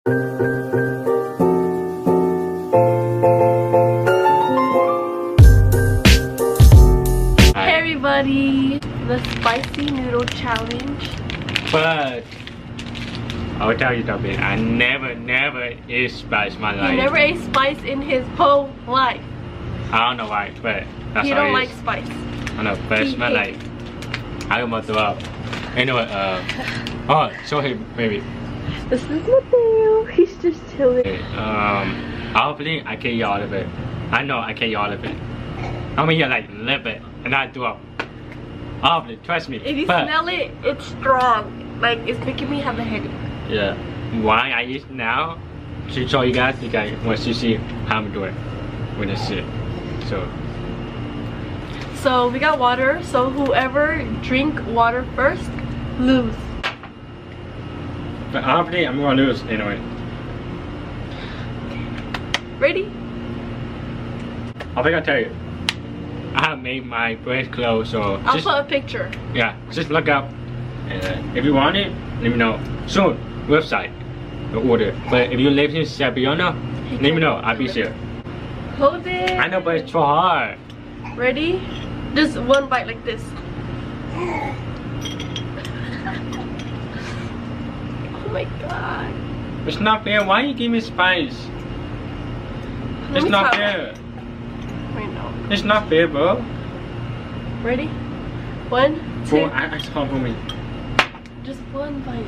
Hey everybody, the spicy noodle challenge. But I will tell you something. I never eat spice in my life. He never ate spice in his whole life. I don't know why, but that's He how don't it like is. spice. I know, but it's my life. I almost threw up. Anyway, oh, show him maybe. This is Mateo. He's just chilling. Okay, hopefully I can eat all of it. I know I can eat all of it. I'm gonna eat like a little bit and I threw up. Hopefully, trust me. If you but, smell it, it's strong. Like it's making me have a headache. yeah, why I eat now to show you guys once you see how I'm doing with this shit. So we got water. So whoever drink water first, lose. But hopefully I'm gonna lose anyway. Ready? I think I'll tell you. I have made my bread clothes, so I'll just, put a picture. yeah, just look up. And if you want it, let me know. Soon, website, order. But if you live in Sabiona, let me know. I'll be here. Hold it. I know, but it's so hard. Ready? Just one bite like this. Oh my god. It's not fair. Why you give me spice? Let It's me not try. fair. Wait, no. It's not fair, bro. Ready? 1, 2. Bro, I saw for me. Just one bite.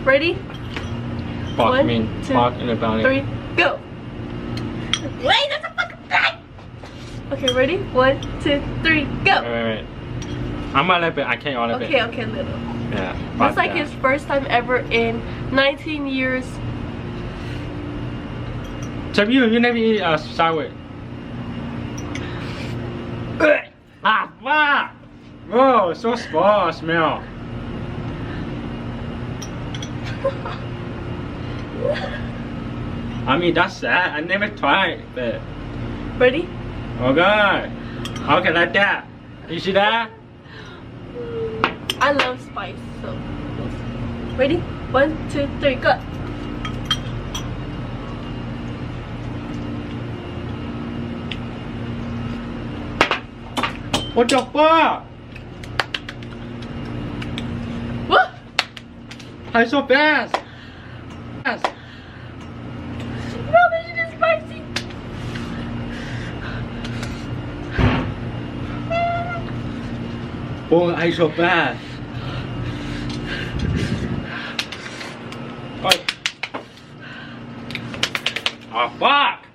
Ready? Fuck 1, me. 2, Fuck in the belly. 3, go. Wait, that's a fucking bite. Okay, ready? 1, 2, 3, go. Wait. I'm a little bit. I can't all of it. Okay, little. Yeah. That's like his first time ever in 19 years. So you never eat sour. Ah, fuck! Whoa, so small smell. I mean, that's sad. I never tried, but Ready? oh god. Okay, like that. You see that? I love spice, so ready? 1, 2, 3, go. What the fuck? What? Why so fast? Fast. No, this shit is spicy. Oh, I so fast. Oh fuck!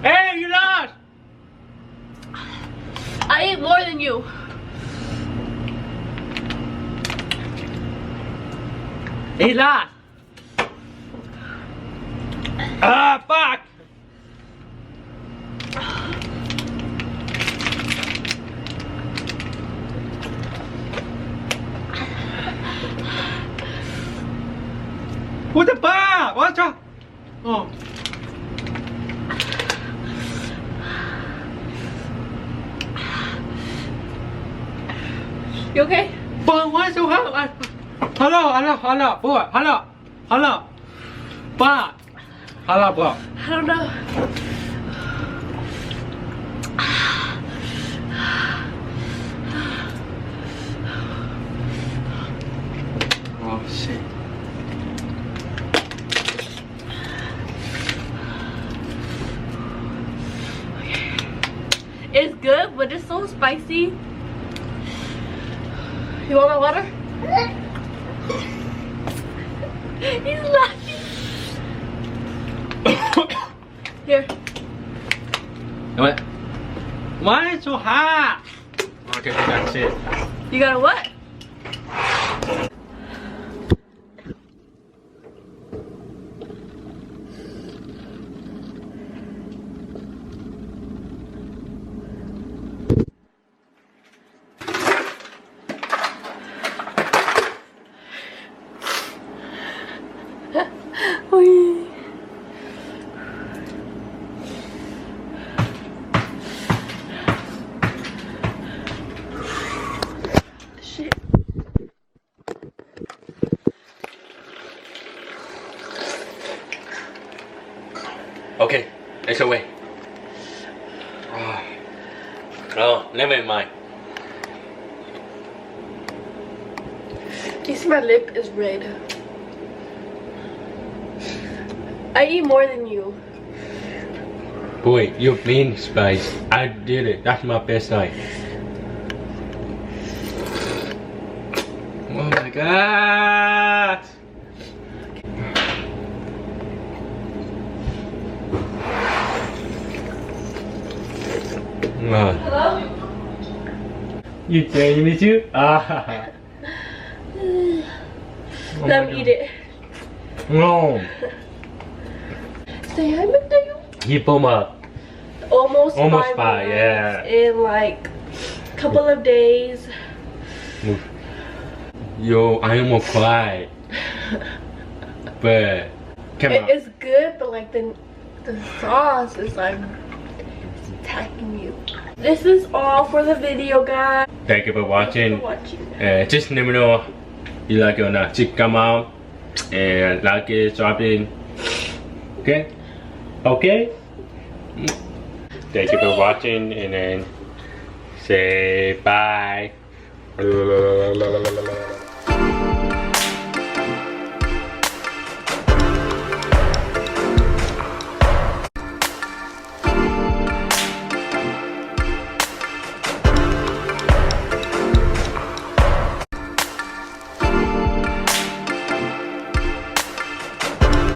Hey, you lost! I ate more than you. He lost! Ah, fuck! What the fuck? What's wrong? Oh. You okay? But why so hard? Hello, boy, hello. Fuck. Hello, bro. I don't know. Oh shit. It's good, but it's so spicy. You want my water? He's laughing. Here. What? Why is so hot? Okay, that's it. You got a what? Ui. Shit. It's away. Oh, never mind. You see my lip is red. I eat more than you. Boy, you mean spice. I did it. That's my best night. Oh my god. Hello? You taking me too? Ah. Let me eat it. No. Say hi, Mateo. Keep them up. Almost 5 months yeah. in like a couple of days. Yo, I almost cried. But come on. It's good, but like the sauce is like attacking you. This is all for the video, guys. Thank you for watching. Thank you for watching. Just let me know you like it or not. Just come out and like it, drop it. Okay? Okay? Thank you for watching and then say bye.